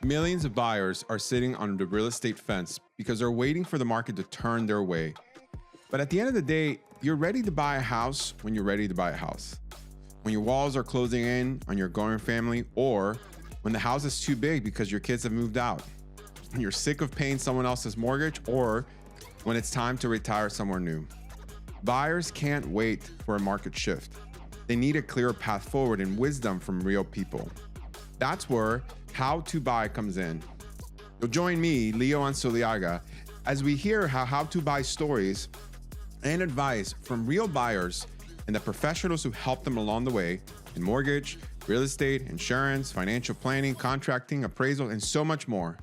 Millions of buyers are sitting on the real estate fence because they're waiting for the market to turn their way. But at the end of the day, you're ready to buy a house when you're ready to buy a house. When your walls are closing in on your growing family, or when the house is too big because your kids have moved out. When you're sick of paying someone else's mortgage, or when it's time to retire somewhere new. Buyers can't wait for a market shift. They need a clear path forward and wisdom from real people. That's where How to Buy comes in. You'll join me, Leo Ansoliaga, as we hear how to buy stories and advice from real buyers and the professionals who help them along the way in mortgage, real estate, insurance, financial planning, contracting, appraisal, and so much more.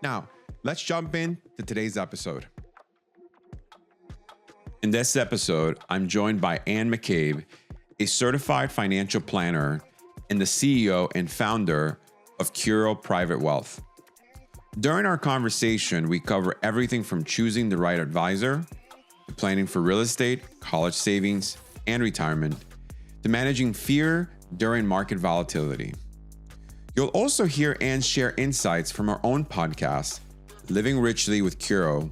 Now, let's jump in to today's episode. In this episode, I'm joined by Ann McCabe, a certified financial planner and the CEO and founder of Curo Private Wealth. During our conversation, we cover everything from choosing the right advisor, to planning for real estate, college savings, and retirement, to managing fear during market volatility. You'll also hear Ann share insights from our own podcast, Living Richly with Curo,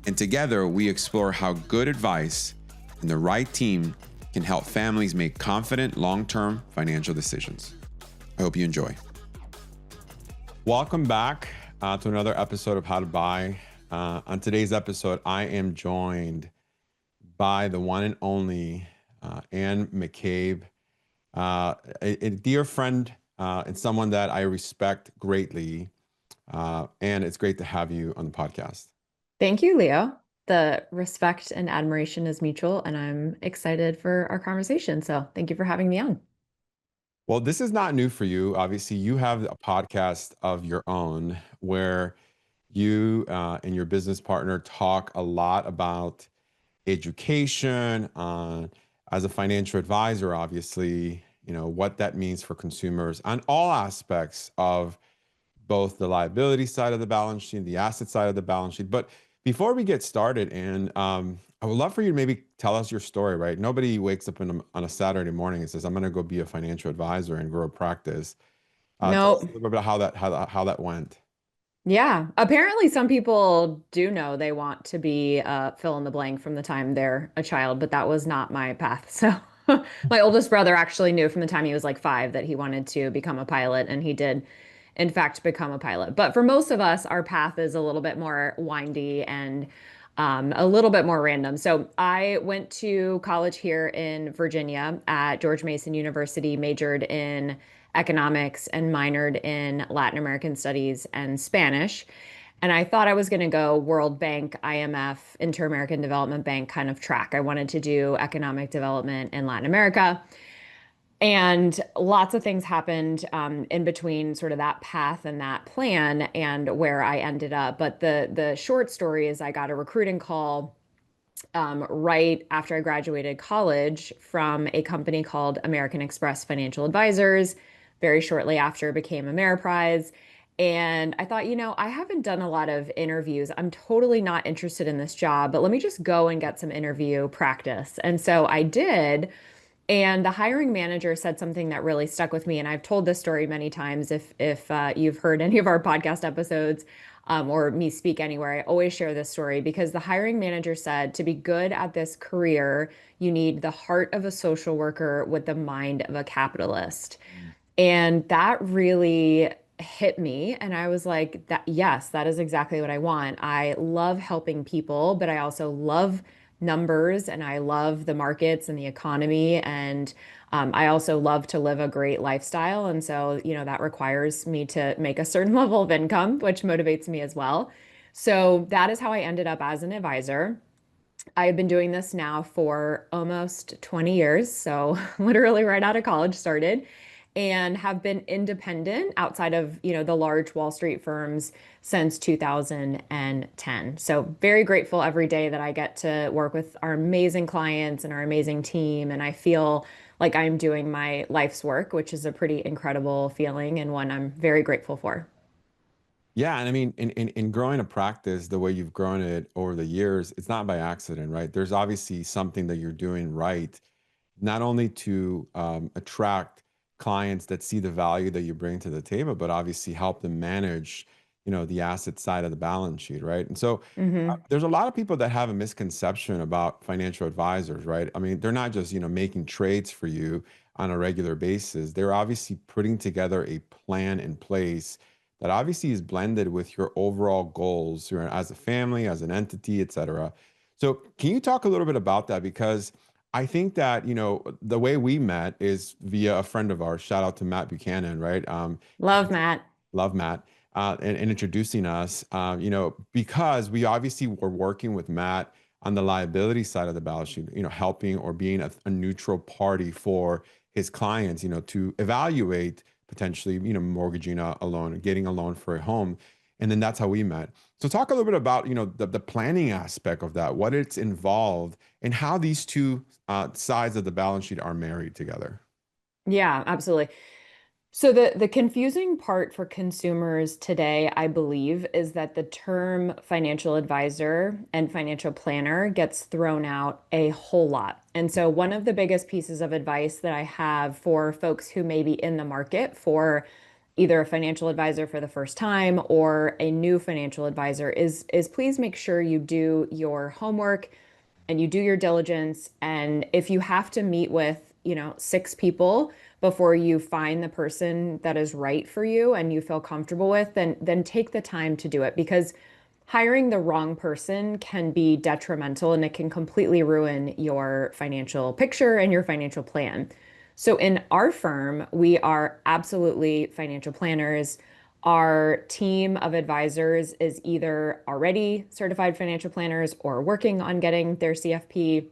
and together we explore how good advice and the right team can help families make confident long-term financial decisions. I hope you enjoy. Welcome back to another episode of How to Buy. On today's episode, I am joined by the one and only Ann McCabe, a dear friend and someone that I respect greatly. And it's great to have you on the podcast. Thank you, Leo. The respect and admiration is mutual, and I'm excited for our conversation. So thank you for having me on. Well, this is not new for you. Obviously, you have a podcast of your own where you and your business partner talk a lot about education, as a financial advisor, obviously, what that means for consumers on all aspects of both the liability side of the balance sheet, the asset side of the balance sheet. But before we get started, and I would love for you to maybe tell us your story, right? Nobody wakes up on a Saturday morning and says, I'm going to go be a financial advisor and grow a practice. Tell us No, a little bit about how that went. yeah. Apparently, some people do know they want to be fill in the blank from the time they're a child, but that was not my path. So, my oldest brother actually knew from the time he was like 5 that he wanted to become a pilot, and he did, in fact, become a pilot. But for most of us, our path is a little bit more windy and a little bit more random. So, I went to college here in Virginia at George Mason University, majored in economics and minored in Latin American studies and Spanish. And I thought I was going to go World Bank, IMF, Inter-American Development Bank kind of track. I wanted to do economic development in Latin America. And lots of things happened in between sort of that path and that plan and where I ended up. But the short story is I got a recruiting call right after I graduated college from a company called American Express Financial Advisors. Very shortly after, became Ameriprise. And I thought, I haven't done a lot of interviews. I'm totally not interested in this job, but let me just go and get some interview practice. And so I did. And the hiring manager said something that really stuck with me. And I've told this story many times. If you've heard any of our podcast episodes or me speak anywhere, I always share this story because the hiring manager said to be good at this career, you need the heart of a social worker with the mind of a capitalist. And that really hit me. And I was like, yes, that is exactly what I want. I love helping people, but I also love numbers and I love the markets and the economy. And I also love to live a great lifestyle. And so, that requires me to make a certain level of income, which motivates me as well. So that is how I ended up as an advisor. I've been doing this now for almost 20 years. So literally right out of college started and have been independent outside of, the large Wall Street firms since 2010. So very grateful every day that I get to work with our amazing clients and our amazing team. And I feel like I'm doing my life's work, which is a pretty incredible feeling and one I'm very grateful for. Yeah, and I mean, in growing a practice the way you've grown it over the years, it's not by accident, right? There's obviously something that you're doing right, not only to attract clients that see the value that you bring to the table, but obviously help them manage, the asset side of the balance sheet, right? And so Hmm. there's a lot of people that have a misconception about financial advisors, right? I mean, they're not just, making trades for you on a regular basis. They're obviously putting together a plan in place that obviously is blended with your overall goals as a family, as an entity, et cetera. So, can you talk a little bit about that? Because I think that, the way we met is via a friend of ours. Shout out to Matt Buchanan, right? Love Matt. Love Matt, and introducing us, because we obviously were working with Matt on the liability side of the balance sheet, helping or being a neutral party for his clients, to evaluate potentially, mortgaging a loan, getting a loan for a home. And then that's how we met. So talk a little bit about, the planning aspect of that, what it's involved, and how these two sides of the balance sheet are married together. Yeah, absolutely. So the confusing part for consumers today, I believe, is that the term financial advisor and financial planner gets thrown out a whole lot. And so one of the biggest pieces of advice that I have for folks who may be in the market for either a financial advisor for the first time or a new financial advisor is please make sure you do your homework and you do your diligence. And if you have to meet with, six people before you find the person that is right for you and you feel comfortable with, then take the time to do it because hiring the wrong person can be detrimental and it can completely ruin your financial picture and your financial plan. So in our firm, we are absolutely financial planners. Our team of advisors is either already certified financial planners or working on getting their CFP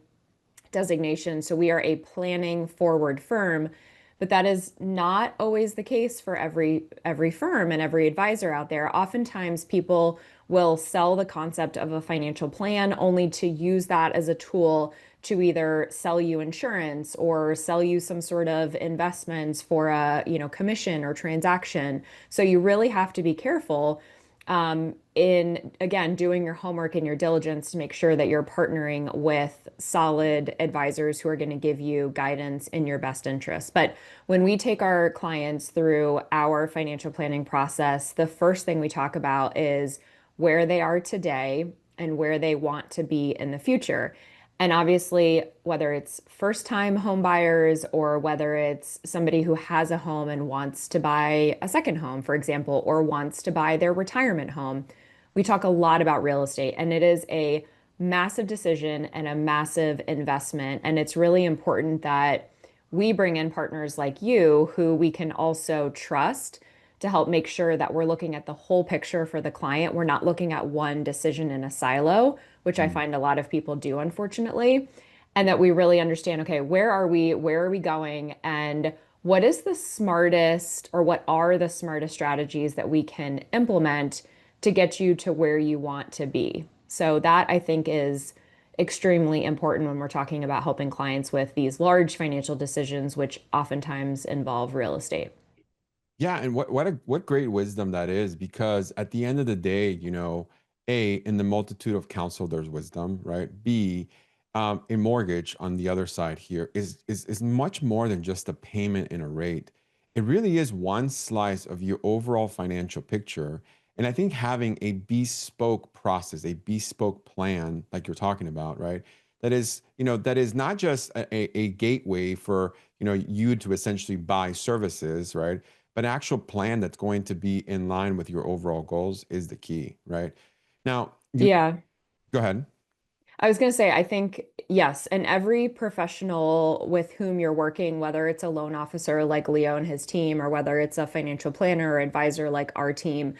designation. So we are a planning forward firm, but that is not always the case for every firm and every advisor out there. Oftentimes people will sell the concept of a financial plan only to use that as a tool to either sell you insurance or sell you some sort of investments for a, commission or transaction. So you really have to be careful in again doing your homework and your diligence to make sure that you're partnering with solid advisors who are going to give you guidance in your best interest. But when we take our clients through our financial planning process, the first thing we talk about is where they are today and where they want to be in the future. And obviously, whether it's first time home buyers or whether it's somebody who has a home and wants to buy a second home, for example, or wants to buy their retirement home, we talk a lot about real estate and it is a massive decision and a massive investment. And it's really important that we bring in partners like you who we can also trust to help make sure that we're looking at the whole picture for the client. We're not looking at one decision in a silo, which I Mm. find a lot of people do, unfortunately. And that we really understand, okay, where are we? Where are we going? And what is the smartest or what are the smartest strategies that we can implement to get you to where you want to be? So that I think is extremely important when we're talking about helping clients with these large financial decisions, which oftentimes involve real estate. Yeah, and what great wisdom that is, because at the end of the day, A, in the multitude of counsel, there's wisdom, right? B, a mortgage on the other side here is much more than just a payment and a rate. It really is one slice of your overall financial picture. And I think having a bespoke process, a bespoke plan, like you're talking about, right? That is not just a gateway for, you to essentially buy services, right? But an actual plan that's going to be in line with your overall goals is the key, right? Now, Yeah. go ahead. I was going to say, I think, yes, and every professional with whom you're working, whether it's a loan officer like Leo and his team, or whether it's a financial planner or advisor like our team,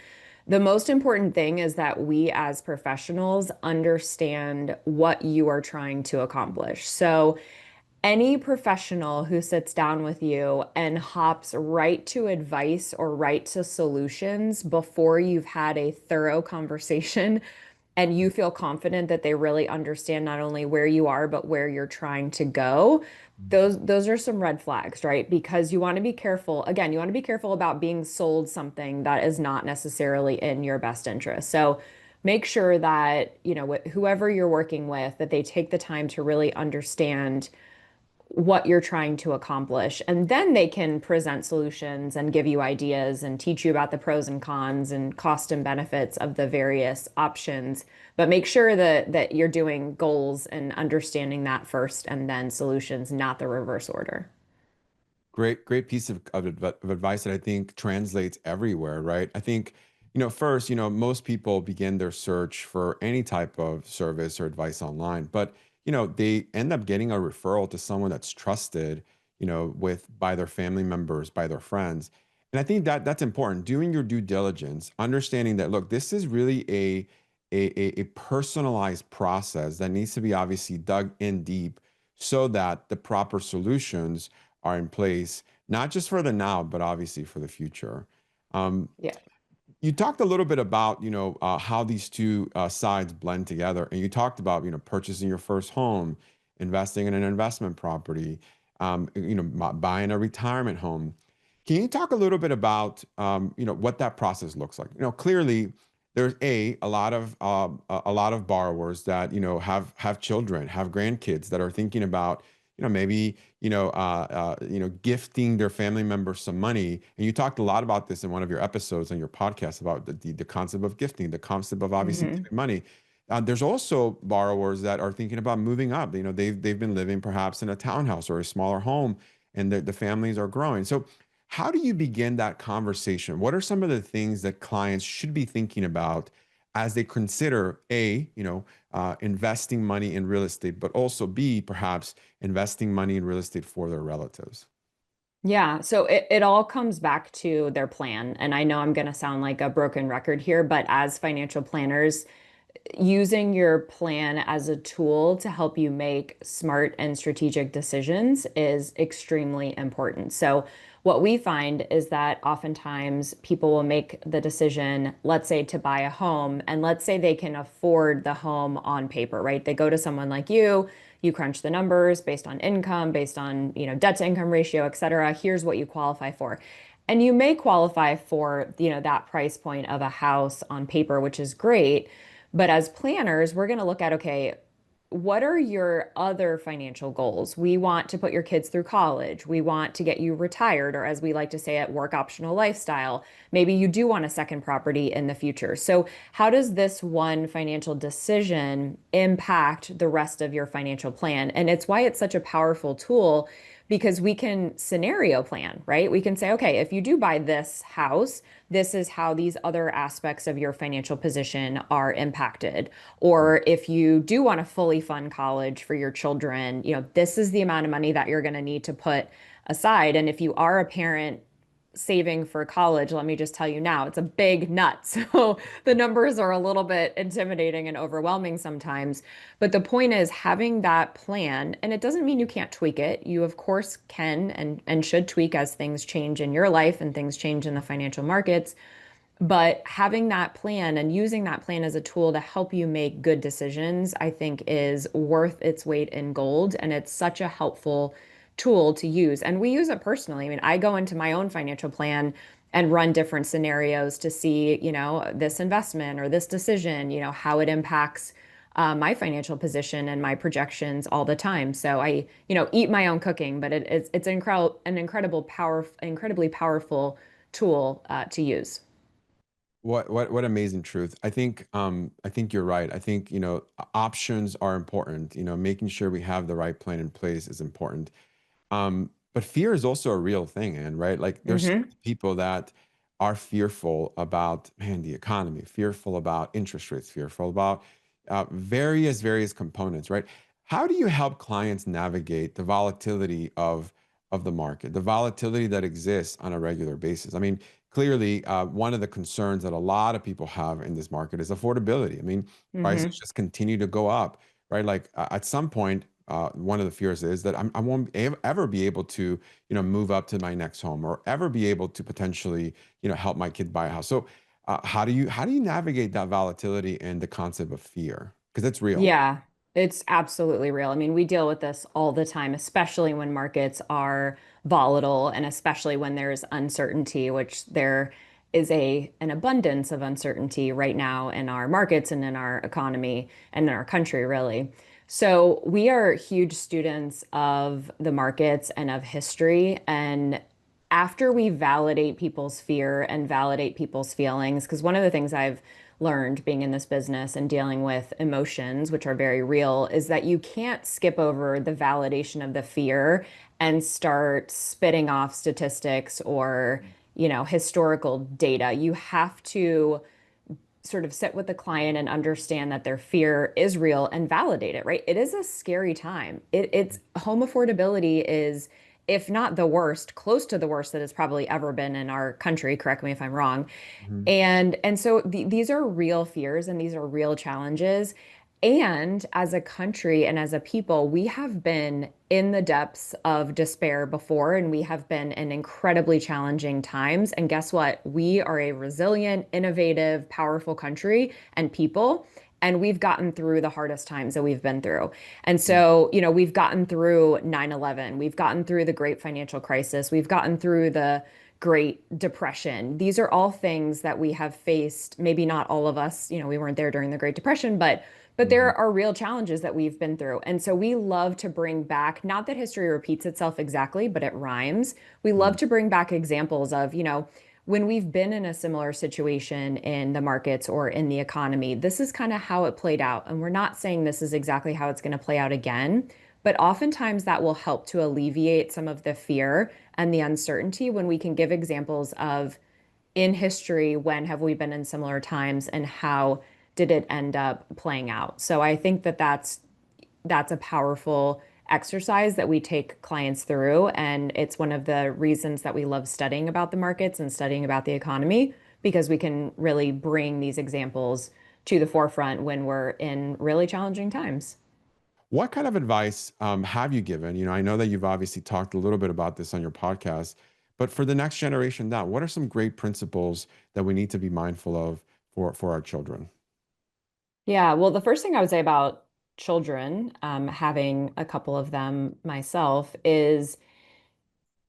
the most important thing is that we as professionals understand what you are trying to accomplish. So, any professional who sits down with you and hops right to advice or right to solutions before you've had a thorough conversation and you feel confident that they really understand not only where you are but where you're trying to go, those are some red flags, right? Because you want to be careful. Again, you want to be careful about being sold something that is not necessarily in your best interest. So make sure that, whoever you're working with, that they take the time to really understand what you're trying to accomplish. And then they can present solutions and give you ideas and teach you about the pros and cons and cost and benefits of the various options. But make sure that you're doing goals and understanding that first and then solutions, not the reverse order. Great piece of advice that I think translates everywhere, right? I think, first, most people begin their search for any type of service or advice online, but, they end up getting a referral to someone that's trusted, with by their family members, by their friends. And I think that that's important. Doing your due diligence, understanding that, look, this is really a personalized process that needs to be obviously dug in deep so that the proper solutions are in place, not just for the now, but obviously for the future. Um, Yeah. you talked a little bit about, how these two sides blend together, and you talked about, purchasing your first home, investing in an investment property, buying a retirement home. Can you talk a little bit about, what that process looks like? Clearly, there's a lot of borrowers that have children, have grandkids that are thinking about, maybe gifting their family members some money. And you talked a lot about this in one of your episodes on your podcast about the concept of gifting, the concept of obviously Hmm. giving money. There's also borrowers that are thinking about moving up. They've been living perhaps in a townhouse or a smaller home, and the families are growing. So, how do you begin that conversation? What are some of the things that clients should be thinking about as they consider investing money in real estate, but also B, perhaps investing money in real estate for their relatives? Yeah, so it all comes back to their plan. And I know I'm going to sound like a broken record here, but as financial planners, using your plan as a tool to help you make smart and strategic decisions is extremely important. So, what we find is that oftentimes people will make the decision, let's say, to buy a home, and let's say they can afford the home on paper, right? They go to someone like you crunch the numbers based on income, based on, debt to income ratio, et cetera. Here's what you qualify for. And you may qualify for, that price point of a house on paper, which is great. But as planners, we're going to look at, okay, what are your other financial goals? We want to put your kids through college. We want to get you retired, or as we like to say at work, optional lifestyle. Maybe you do want a second property in the future. So, how does this one financial decision impact the rest of your financial plan? And it's why it's such a powerful tool because we can scenario plan, right? We can say, okay, if you do buy this house, this is how these other aspects of your financial position are impacted. Or if you do want to fully fund college for your children, this is the amount of money that you're going to need to put aside. And if you are a parent saving for college, let me just tell you now, it's a big nut. So the numbers are a little bit intimidating and overwhelming sometimes. But the point is having that plan, and it doesn't mean you can't tweak it. You, of course, can and should tweak as things change in your life and things change in the financial markets. But having that plan and using that plan as a tool to help you make good decisions, I think is worth its weight in gold. And it's such a helpful tool to use. And we use it personally. I mean, I go into my own financial plan and run different scenarios to see, this investment or this decision, how it impacts my financial position and my projections all the time. So I, eat my own cooking, but it's incredibly powerful tool to use. What amazing truth. I think you're right. I think, options are important. Making sure we have the right plan in place is important. But fear is also a real thing, and right? Like there's so Hmm. many people that are fearful about, man, the economy, fearful about interest rates, fearful about various components, right? How do you help clients navigate the volatility of the market, the volatility that exists on a regular basis? I mean, clearly, one of the concerns that a lot of people have in this market is affordability. I mean, prices Hmm. just continue to go up, right? Like at some point, one of the fears is that I won't ever be able to, move up to my next home or ever be able to potentially, help my kid buy a house. So, how do you navigate that volatility and the concept of fear? Because it's real. Yeah, it's absolutely real. I mean, we deal with this all the time, especially when markets are volatile and especially when there's uncertainty, which there is an abundance of uncertainty right now in our markets and in our economy and in our country, really. So we are huge students of the markets and of history. And after we validate people's fear and validate people's feelings, because one of the things I've learned being in this business and dealing with emotions, which are very real, is that you can't skip over the validation of the fear and start spitting off statistics or, historical data. You have to sort of sit with the client and understand that their fear is real and validate it, right? It is a scary time. It's home affordability is, if not the worst, close to the worst that it's probably ever been in our country. Correct me if I'm wrong. Mhm. And so these are real fears and these are real challenges. And as a country and as a people, we have been in the depths of despair before, and we have been in incredibly challenging times. And guess what? We are a resilient, innovative, powerful country and people. And we've gotten through the hardest times that we've been through. And Mm. so, we've gotten through 9/11, we've gotten through the great financial crisis, we've gotten through the Great Depression. These are all things that we have faced, maybe not all of us, we weren't there during the Great Depression, but there Mhm. are real challenges that we've been through. And so we love to bring back, not that history repeats itself exactly, but it rhymes. We love Mm. to bring back examples of, when we've been in a similar situation in the markets or in the economy, this is kind of how it played out. And we're not saying this is exactly how it's going to play out again, but oftentimes that will help to alleviate some of the fear and the uncertainty when we can give examples of in history, when have we been in similar times and how did it end up playing out? So I think that that's a powerful exercise that we take clients through, and it's one of the reasons that we love studying about the markets and studying about the economy because we can really bring these examples to the forefront when we're in really challenging times. What kind of advice have you given? I know that you've obviously talked a little bit about this on your podcast, but for the next generation now, what are some great principles that we need to be mindful of for our children? Yeah, well, the first thing I would say about children, having a couple of them myself, is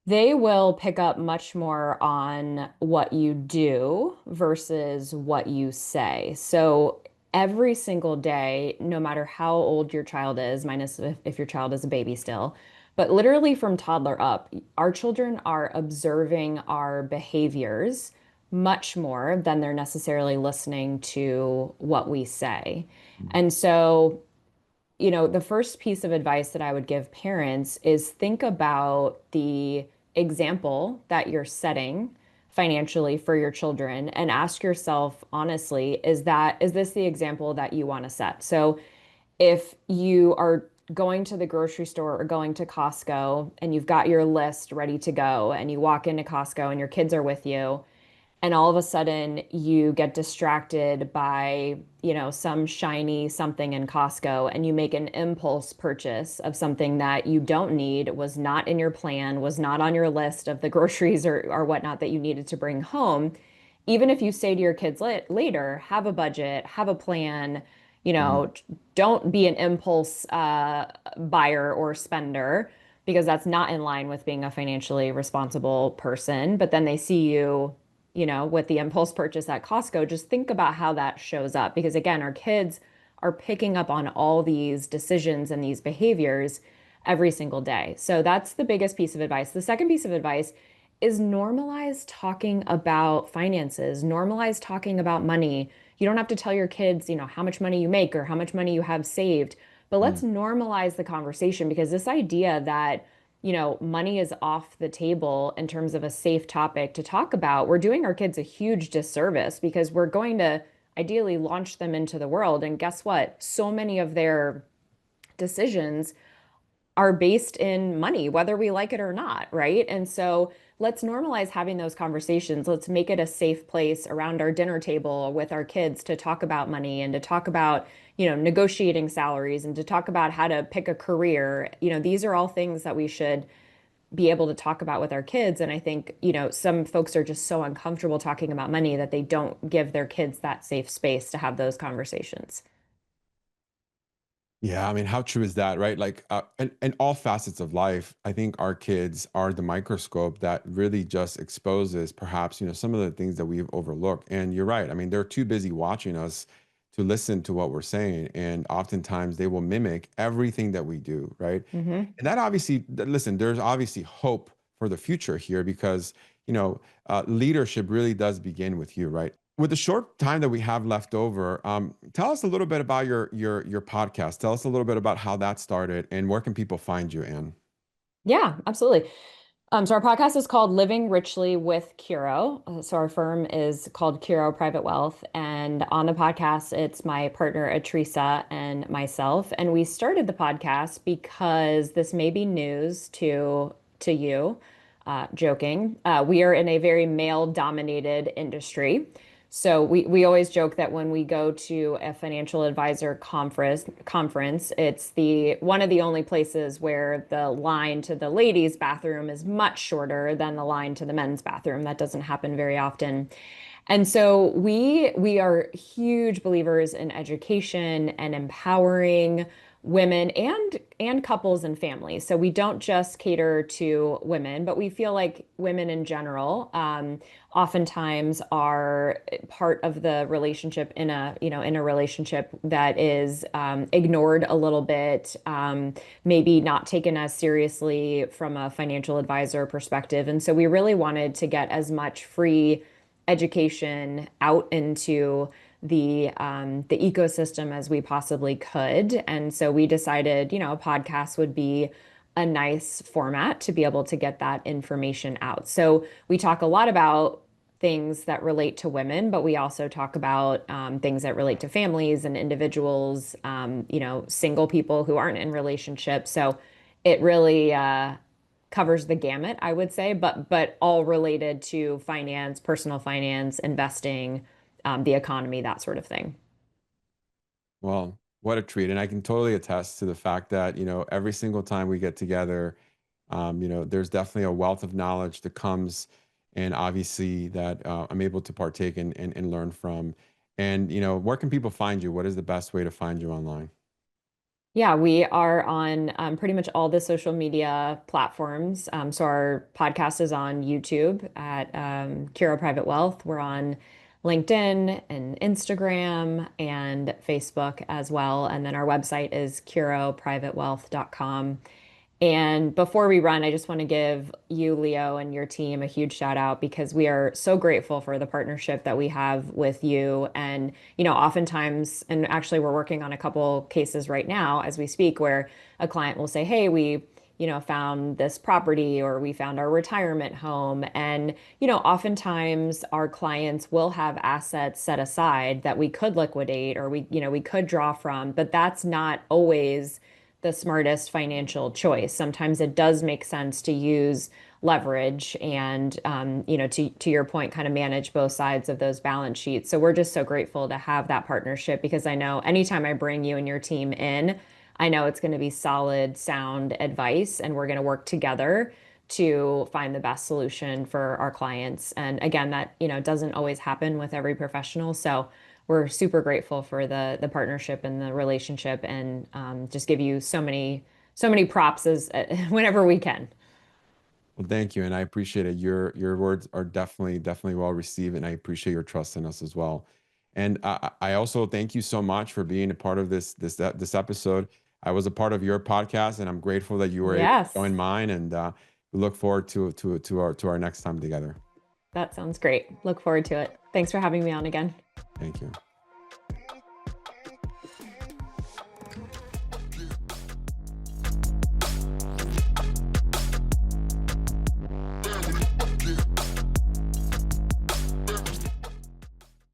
they will pick up much more on what you do versus what you say. So every single day, no matter how old your child is, minus if your child is a baby still, but literally from toddler up, our children are observing our behaviors much more than they're necessarily listening to what we say. Mm. And so the first piece of advice that I would give parents is think about the example that you're setting financially for your children and ask yourself honestly, is this the example that you want to set? So if you are going to the grocery store or going to Costco and you've got your list ready to go and you walk into Costco and your kids are with you, and all of a sudden you get distracted by, some shiny something in Costco and you make an impulse purchase of something that you don't need, was not in your plan, was not on your list of the groceries or whatnot that you needed to bring home. Even if you say to your kids later, have a budget, have a plan, Mhm. don't be an impulse buyer or spender because that's not in line with being a financially responsible person. But then they see you, with the impulse purchase at Costco, just think about how that shows up. Because again, our kids are picking up on all these decisions and these behaviors every single day. So that's the biggest piece of advice. The second piece of advice is normalize talking about finances, normalize talking about money. You don't have to tell your kids, how much money you make or how much money you have saved, but let's Mm. normalize the conversation because this idea that money is off the table in terms of a safe topic to talk about, we're doing our kids a huge disservice because we're going to ideally launch them into the world. And guess what? So many of their decisions are based in money, whether we like it or not, right? And so let's normalize having those conversations. Let's make it a safe place around our dinner table with our kids to talk about money and to talk about, negotiating salaries and to talk about how to pick a career. These are all things that we should be able to talk about with our kids. And I think, some folks are just so uncomfortable talking about money that they don't give their kids that safe space to have those conversations. Yeah, I mean, how true is that, right? Like, in all facets of life, I think our kids are the microscope that really just exposes perhaps, some of the things that we've overlooked. And you're right. I mean, they're too busy watching us to listen to what we're saying, and oftentimes they will mimic everything that we do, right? Hmm. And that obviously, listen, there's obviously hope for the future here because, leadership really does begin with you, right? With the short time that we have left over, tell us a little bit about your podcast. Tell us a little bit about how that started and where can people find you, Anne? Yeah, absolutely. So our podcast is called Living Richly with Curo. So our firm is called Curo Private Wealth, and on the podcast, it's my partner Atrisa and myself. And we started the podcast because this may be news to you. Joking, we are in a very male-dominated industry. So we always joke that when we go to a financial advisor conference, it's the one of the only places where the line to the ladies' bathroom is much shorter than the line to the men's bathroom. That doesn't happen very often. And so we are huge believers in education and empowering women and couples and families. So we don't just cater to women, but we feel like women in general oftentimes are part of the relationship in a relationship that is ignored a little bit, maybe not taken as seriously from a financial advisor perspective. And so we really wanted to get as much free education out into the ecosystem as we possibly could. And so we decided, a podcast would be a nice format to be able to get that information out. So we talk a lot about things that relate to women, but we also talk about things that relate to families and individuals, single people who aren't in relationships. So it really covers the gamut, I would say, but all related to finance, personal finance, investing, the economy, that sort of thing. Well, what a treat. And I can totally attest to the fact that, every single time we get together, there's definitely a wealth of knowledge that comes and obviously that I'm able to partake and learn from. And, where can people find you? What is the best way to find you online? Yeah, we are on pretty much all the social media platforms. So our podcast is on YouTube at Curo Private Wealth. We're on LinkedIn and Instagram and Facebook as well. And then our website is curoprivatewealth.com. And before we run, I just want to give you, Leo, and your team a huge shout out because we are so grateful for the partnership that we have with you. And, oftentimes, and actually, we're working on a couple cases right now as we speak, where a client will say, hey, we, found this property or we found our retirement home. And, oftentimes our clients will have assets set aside that we could liquidate or we could draw from, but that's not always the smartest financial choice. Sometimes it does make sense to use leverage and, to your point, kind of manage both sides of those balance sheets. So we're just so grateful to have that partnership because I know anytime I bring you and your team in, I know it's going to be solid, sound advice, and we're going to work together to find the best solution for our clients. And again, that, doesn't always happen with every professional. So we're super grateful for the partnership and the relationship and just give you so many props as whenever we can. Well, thank you, and I appreciate it. Your words are definitely well received, and I appreciate your trust in us as well. And I also thank you so much for being a part of this episode. I was a part of your podcast, and I'm grateful that you were able to Yes, join mine. And we look forward to our next time together. that sounds great. Look forward to it. Thanks for having me on again. Thank you.